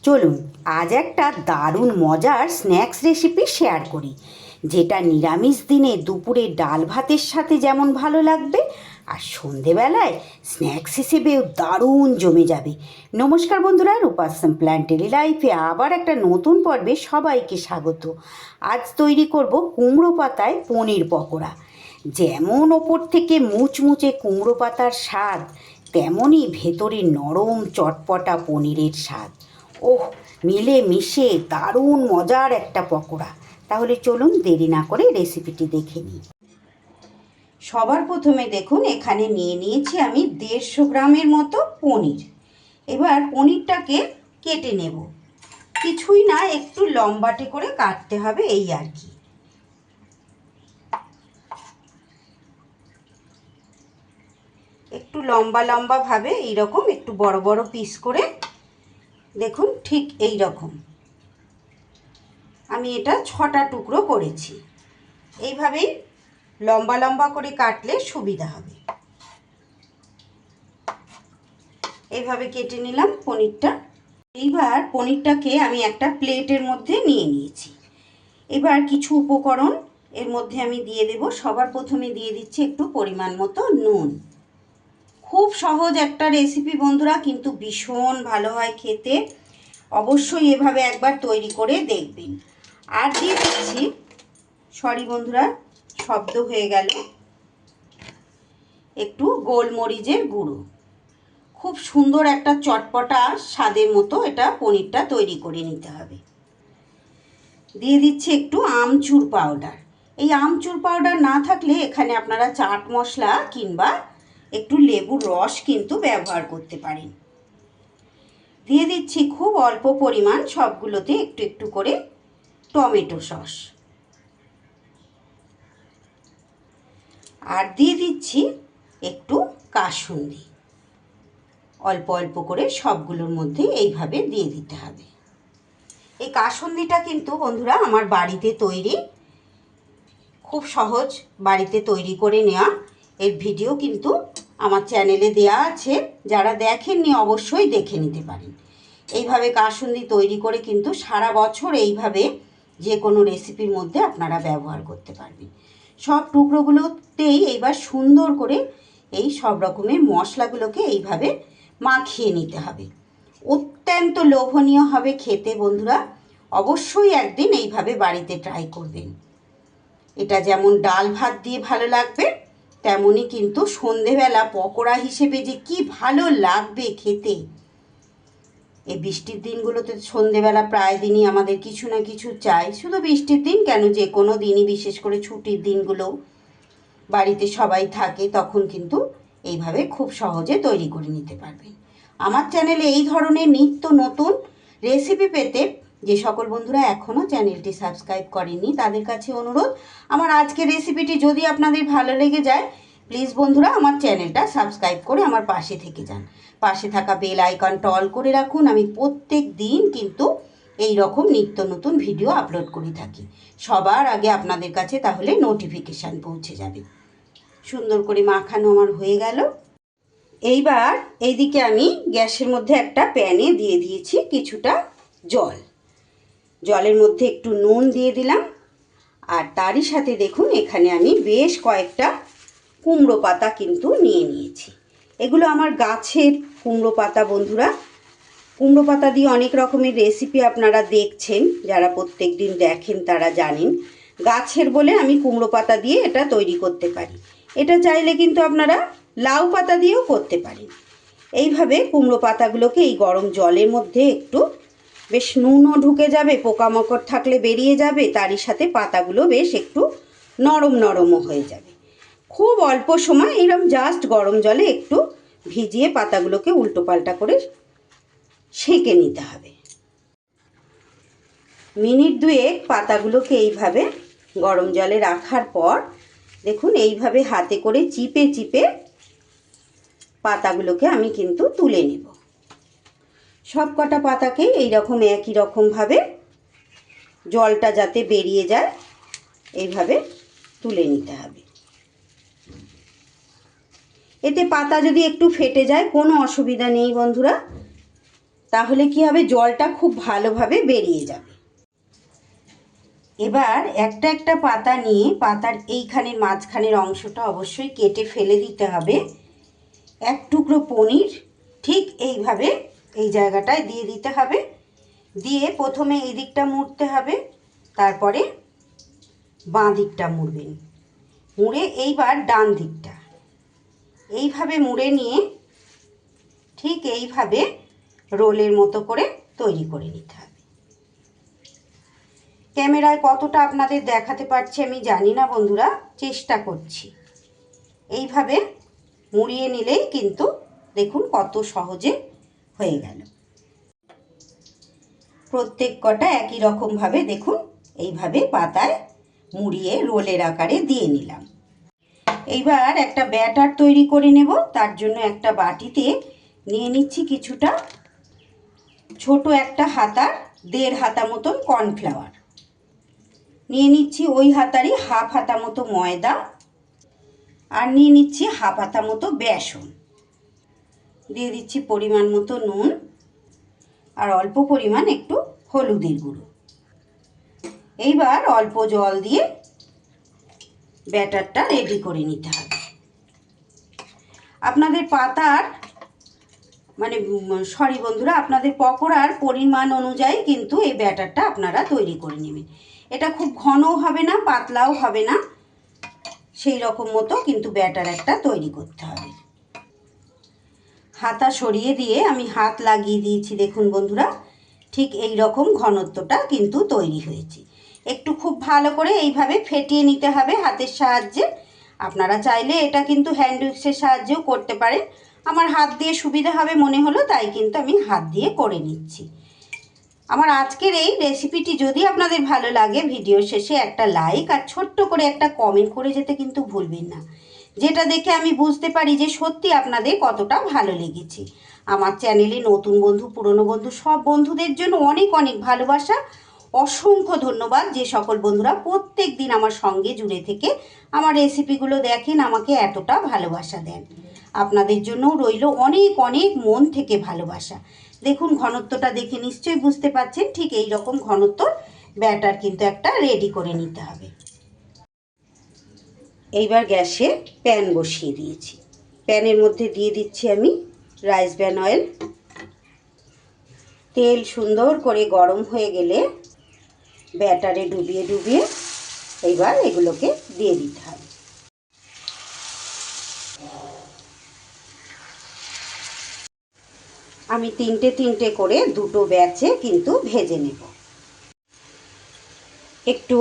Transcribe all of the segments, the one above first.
চলুন আজ একটা দারুণ মজার স্ন্যাক্স রেসিপি শেয়ার করি, যেটা নিরামিষ দিনে দুপুরে ডাল ভাতের সাথে যেমন ভালো লাগবে আর সন্ধেবেলায় স্ন্যাক্স হিসেবেও দারুণ জমে যাবে। নমস্কার বন্ধুরা, রূপা সিম্পল অ্যান্ড ডেলি লাইফে আবার একটা নতুন পর্বে সবাইকে স্বাগত। আজ তৈরি করব কুমড়ো পাতায় পনির পকোড়া। যেমন ওপর থেকে মুচমুচে কুমড়ো পাতার স্বাদ, তেমনই ভেতরে নরম চটপটা পনিরের স্বাদ। ওহ, মিলে মিশে দারুণ মজার একটা পকোড়া। তাহলে চলুন দেরি না করে রেসিপিটি দেখে নিই। সবার প্রথমে দেখুন এখানে নিয়ে নিয়েছি আমি 150 গ্রামের মতো পনির। এবার পনিরটাকে কেটে নেব। কিছুই না, একটু লম্বাটে করে কাটতে হবে, এই আর কি। একটু লম্বা লম্বা ভাবে এইরকম একটু বড় বড় পিস করে, দেখুন ঠিক এই রকম আমি এটা 6টা টুকরো করেছি। এইভাবেই লম্বা লম্বা করে কাটলে সুবিধা হবে। এইভাবে কেটে নিলাম পনিরটা। এইবার পনিরটাকে আমি একটা প্লেটের মধ্যে নিয়ে নিয়েছি। এবার কিছু উপকরণ এর মধ্যে আমি দিয়ে দেব। সবার প্রথমে দিয়ে দিচ্ছি একটু পরিমাণ মতো নুন। খুব সহজ একটা রেসিপি বন্ধুরা, কিন্তু ভীষণ ভালো হয় খেতে। অবশ্যই এভাবে একবার তৈরি করে দেখবেন। আর দিয়ে দিচ্ছি, সরি বন্ধুরা শব্দ হয়ে গেল, একটু গোলমরিচের গুঁড়ো। খুব সুন্দর একটা চটপটা স্বাদের মতো এটা পনিরটা তৈরি করে নিতে হবে। দিয়ে দিচ্ছি একটু আমচুর পাউডার। এই আমচুর পাউডার না থাকলে এখানে আপনারা চাট মশলা কিংবা একটু লেবুর রস কিন্তু ব্যবহার করতে পারেন। দিয়ে দিচ্ছি খুব অল্প পরিমাণ সবগুলোতে একটু একটু করে টমেটো সস। আর দিয়ে দিচ্ছি একটু কাসুন্দি। অল্প অল্প করে সবগুলোর মধ্যে এইভাবে দিয়ে দিতে হবে। এই কাসুন্দিটা কিন্তু বন্ধুরা আমার বাড়িতে তৈরি, খুব সহজ বাড়িতে তৈরি করে নেওয়া। এর ভিডিও কিন্তু আমার চ্যানেলে দেয়া আছে, যারা দেখেননি অবশ্যই দেখে নিতে পারেন। এইভাবে কাসুন্দি তৈরি করে কিন্তু সারা বছর এইভাবে যে কোনো রেসিপির মধ্যে আপনারা ব্যবহার করতে পারবেন। সব টুকরোগুলোতেই এইবার সুন্দর করে এই সব রকমের মশলাগুলোকে এইভাবে মাখিয়ে নিতে হবে। অত্যন্ত লোভনীয় হবে খেতে বন্ধুরা, অবশ্যই একদিন এইভাবে বাড়িতে ট্রাই করবেন। এটা যেমন ডাল ভাত দিয়ে ভালো লাগবে, তেমনই কিন্তু সন্ধেবেলা পকোড়া হিসেবে যে কি ভালো লাগবে খেতে। এই বৃষ্টির দিনগুলোতে সন্ধেবেলা প্রায় দিনই আমাদের কিছু না কিছু চাই। শুধু বৃষ্টির দিন কেন, যে কোনো দিনই, বিশেষ করে ছুটির দিনগুলো বাড়িতে সবাই থাকে, তখন কিন্তু এইভাবে খুব সহজে তৈরি করে নিতে পারবেন। আমার চ্যানেলে এই ধরনের নিত্য নতুন রেসিপি পেতে যে সকল বন্ধুরা এখনও চ্যানেলটি সাবস্ক্রাইব করেননি, তাদের কাছে অনুরোধ, আমার আজকের রেসিপিটি যদি আপনাদের ভালো লেগে যায়, প্লিজ বন্ধুরা আমার চ্যানেলটা সাবস্ক্রাইব করে আমার পাশে থেকে যান। পাশে থাকা বেল আইকনটা অল করে রাখুন। আমি প্রত্যেক দিন কিন্তু এই রকম নিত্য নতুন ভিডিও আপলোড করে থাকি, সবার আগে আপনাদের কাছে তাহলে নোটিফিকেশান পৌঁছে যাবে। সুন্দর করে মাখানো আমার হয়ে গেল। এইবার এইদিকে আমি গ্যাসের মধ্যে একটা প্যানে দিয়ে দিয়েছি কিছুটা জল। জলের মধ্যে একটু নুন দিয়ে দিলাম। আর তারই সাথে দেখুন এখানে আমি বেশ কয়েকটা কুমড়ো পাতা কিন্তু নিয়ে নিয়েছি। এগুলো আমার গাছের কুমড়ো পাতা বন্ধুরা। কুমড়ো পাতা দিয়ে অনেক রকমের রেসিপি আপনারা দেখছেন, যারা প্রত্যেক দিন দেখেন তারা জানেন। গাছের বলে আমি কুমড়ো পাতা দিয়ে এটা তৈরি করতে পারি। এটা চাইলে কিন্তু আপনারা লাউ পাতা দিয়েও করতে পারেন। এইভাবে কুমড়ো পাতাগুলোকে এই গরম জলের মধ্যে একটু বেশ নুনও ঢুকে যাবে, পোকামাকড় থাকলে বেরিয়ে যাবে, তারই সাথে পাতাগুলো বেশ একটু নরম নরমও হয়ে যাবে। খুব অল্প সময় এরকম জাস্ট গরম জলে একটু ভিজিয়ে পাতাগুলোকে উল্টো পাল্টা করে সেঁকে নিতে হবে। মিনিট দুয়েক পাতাগুলোকে এইভাবে গরম জলে রাখার পর দেখুন এইভাবে হাতে করে চিপে চিপে পাতাগুলোকে আমি কিন্তু তুলে নেব। সব কটা পাতাকে এইরকম একই রকমভাবে জলটা যাতে বেরিয়ে যায় এইভাবে তুলে নিতে হবে। এতে পাতা যদি একটু ফেটে যায় কোনো অসুবিধা নেই বন্ধুরা, তাহলে কি হবে, জলটা খুব ভালোভাবে বেরিয়ে যাবে। এবার একটা একটা পাতা নিয়ে পাতার এইখানের মাঝখানের অংশটা অবশ্যই কেটে ফেলে দিতে হবে। এক টুকরো পনির ঠিক এইভাবে এই জায়গাটায় দিয়ে দিতে হবে। দিয়ে প্রথমে এই দিকটা মুড়তে হবে, তারপরে বাঁ দিকটা মুড়বেন। মুড়ে এইবার ডান দিকটা এইভাবে মুড়ে নিয়ে ঠিক এইভাবে রোলের মতো করে তৈরি করে নিতে হবে। ক্যামেরায় কতটা আপনাদের দেখাতে পারছি আমি জানি না বন্ধুরা, চেষ্টা করছি। এইভাবে মুড়িয়ে নিলেই কিন্তু দেখুন কত সহজে হয়ে গেল। প্রত্যেক কটা একই রকমভাবে দেখুন এইভাবে পাতায় মুড়িয়ে রোলের আকারে দিয়ে নিলাম। এইবার একটা ব্যাটার তৈরি করে নেব। তার জন্য একটা বাটিতে নিয়ে নিচ্ছি কিছুটা ছোট একটা হাতার 1.5 হাতা মতন কর্নফ্লাওয়ার, নিয়ে নিচ্ছি ওই হাতারই হাফ হাতা মতো ময়দা, আর নিয়ে নিচ্ছি হাফ হাতা মতো বেসন, দিয়ে দিচ্ছি পরিমাণ মতো নুন আর অল্প পরিমাণ একটু হলুদের গুঁড়ো। এইবার অল্প জল দিয়ে ব্যাটারটা রেডি করে নিতে হবে। আপনাদের পাতার বন্ধুরা, আপনাদের পকোড়ার পরিমাণ অনুযায়ী কিন্তু এই ব্যাটারটা আপনারা তৈরি করে নেবেন। এটা খুব ঘনও হবে না, পাতলাও হবে না, সেই রকম মতো কিন্তু ব্যাটার একটা তৈরি করতে হবে। হাতা সরিয়ে দিয়ে আমি হাত লাগিয়ে দিয়েছি, দেখুন বন্ধুরা ঠিক এই রকম ঘনত্বটা কিন্তু তৈরি হয়েছে। একটু খুব ভালো করে এইভাবে ফেটিয়ে নিতে হবে হাতের সাহায্যে। আপনারা চাইলে এটা কিন্তু হ্যান্ড উইক্সের সাহায্যেও করতে পারেন। আমার হাত দিয়ে সুবিধা হবে মনে হলো, তাই কিন্তু আমি হাত দিয়ে করে নিচ্ছি। আমার আজকের এই রেসিপিটি যদি আপনাদের ভালো লাগে, ভিডিও শেষে একটা লাইক আর ছোট্ট করে একটা কমেন্ট করে যেতে কিন্তু ভুলবেন না, যেটা দেখে আমি বুঝতে পারি যে সত্যি আপনাদের কতটা ভালো লেগেছে। আমার চ্যানেলে নতুন বন্ধু পুরনো বন্ধু সব বন্ধুদের জন্য অনেক অনেক ভালোবাসা, অসংখ্য ধন্যবাদ। যে সকল বন্ধুরা প্রত্যেক দিন আমার সঙ্গে জুড়ে থেকে আমার রেসিপিগুলো দেখেন, আমাকে এতটা ভালোবাসা দেন, আপনাদের জন্যও রইল অনেক অনেক মন থেকে ভালোবাসা। দেখুন ঘনত্বটা দেখে নিশ্চয়ই বুঝতে পারছেন, ঠিক এই রকম ঘনত্বর ব্যাটার কিন্তু একটা রেডি করে নিতে হবে। এইবার গ্যাসে প্যান বসিয়ে দিয়েছি, প্যানের মধ্যে দিয়ে দিচ্ছি আমি রাইস ব্র্যান অয়েল। তেল সুন্দর করে গরম হয়ে গেলে ব্যাটারে ডুবিয়ে ডুবিয়ে এইবার এগুলোকে দিয়ে দিতে হবে। আমি তিনটে তিনটে করে দুটো ব্যাচে কিন্তু ভেজে নেব। একটু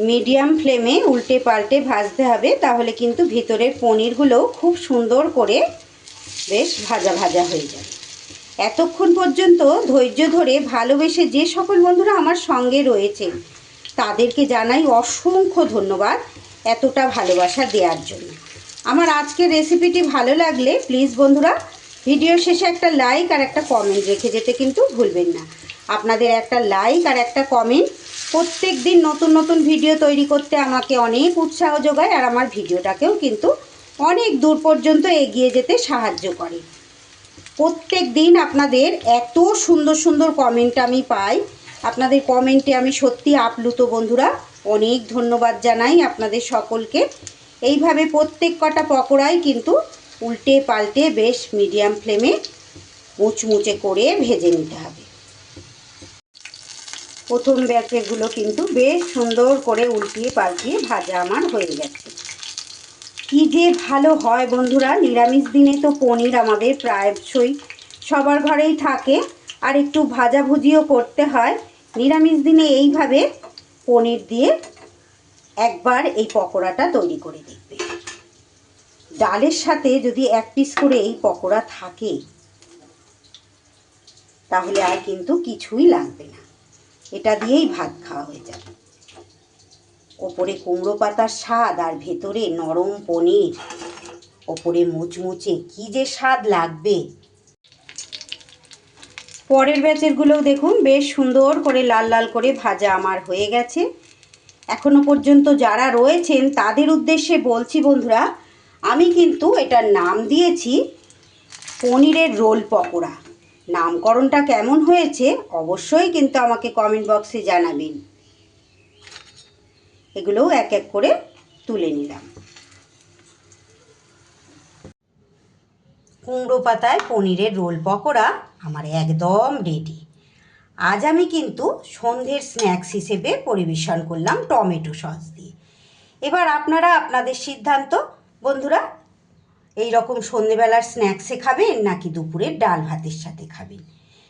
মিডিয়াম ফ্লেমে উল্টে পাল্টে ভাজতে হবে, তাহলে কিন্তু ভিতরের পনিরগুলো খুব সুন্দর করে বেশ ভাজা ভাজা হয়ে যাবে। এতক্ষণ পর্যন্ত ধৈর্য ধরে ভালোবেসে যে সকল বন্ধুরা আমার সঙ্গে রয়েছেন তাদেরকে জানাই অসংখ্য ধন্যবাদ এতটা ভালোবাসা দেওয়ার জন্য। আমার আজকের রেসিপিটি ভালো লাগলে প্লিজ বন্ধুরা ভিডিও শেষে একটা লাইক আর একটা কমেন্ট রেখে যেতে কিন্তু ভুলবেন না। আপনাদের একটা লাইক আর একটা কমেন্ট প্রত্যেক দিন নতুন নতুন ভিডিও তৈরি করতে আমাকে অনেক উৎসাহ যোগায়, আর আমার ভিডিওটাকেও কিন্তু অনেক দূর পর্যন্ত এগিয়ে যেতে সাহায্য করে। প্রত্যেক দিন আপনাদের এত সুন্দর সুন্দর কমেন্ট আমি পাই, আপনাদের কমেন্টে আমি সত্যি আপ্লুত বন্ধুরা। অনেক ধন্যবাদ জানাই আপনাদের সকলকে। এইভাবে প্রত্যেক কটা পকোড়াই কিন্তু উল্টে পাল্টে বেশ মিডিয়াম ফ্লেমে মুচমুচে করে ভেজে নিতে হবে। প্রথম ব্যাচেগুলো কিন্তু বেশ সুন্দর করে উল্টিয়ে পাল্টিয়ে ভাজা আমার হয়ে গেছে। কি যে ভালো হয় বন্ধুরা, নিরামিষ দিনে তো পনির আমাদের প্রায়শই সবার ঘরেই থাকে, আর একটু ভাজাভুজিও করতে হয়। নিরামিষ দিনে এইভাবে পনির দিয়ে একবার এই পকোড়াটা তৈরি করে দেখবে। ডালের সাথে যদি এক পিস করে এই পকোড়া থাকে তাহলে আর কিন্তু কিছুই লাগবে না, এটা দিয়েই ভাত খাওয়া হয়ে যাবে। ওপরে কুমড়ো পাতার স্বাদ আর ভেতরে নরম পনির, ওপরে মুচমুচে, কি যে স্বাদ লাগবে। পরের ব্যাচেরগুলোও দেখুন বেশ সুন্দর করে লাল লাল করে ভাজা আমার হয়ে গেছে। এখনো পর্যন্ত যারা রয়েছেন তাদের উদ্দেশ্যে বলছি বন্ধুরা, আমি কিন্তু এটার নাম দিয়েছি পনিরের রোল পকোড়া। নামকরণটা কেমন হয়েছে অবশ্যই কিন্তু আমাকে কমেন্ট বক্সে জানাবেন। এগুলোও এক এক করে তুলে নিলাম। কুমড়ো পাতায় পনিরের রোল পকোড়া আমার একদম রেডি। আজ আমি কিন্তু সন্ধ্যের স্ন্যাক্স হিসেবে পরিবেশন করলাম টমেটো সস দিয়ে। এবার আপনারা আপনাদের সিদ্ধান্ত বন্ধুরা, এই রকম সন্ধেবেলার স্ন্যাক্সে খাবেন নাকি দুপুরের ডাল ভাতের সাথে খাবেন।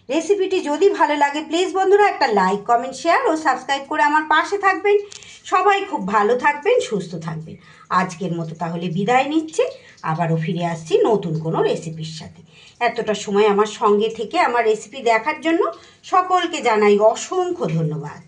রেসিপিটি যদি ভালো লাগে প্লিজ বন্ধুরা একটা লাইক, কমেন্ট, শেয়ার ও সাবস্ক্রাইব করে আমার পাশে থাকবেন। সবাই খুব ভালো থাকবেন, সুস্থ থাকবেন। আজকের মতো তাহলে বিদায় নিচ্ছি, আবারও ফিরে আসছি নতুন কোনো রেসিপির সাথে। এতটা সময় আমার সঙ্গে থেকে আমার রেসিপি দেখার জন্য সকলকে জানাই অসংখ্য ধন্যবাদ।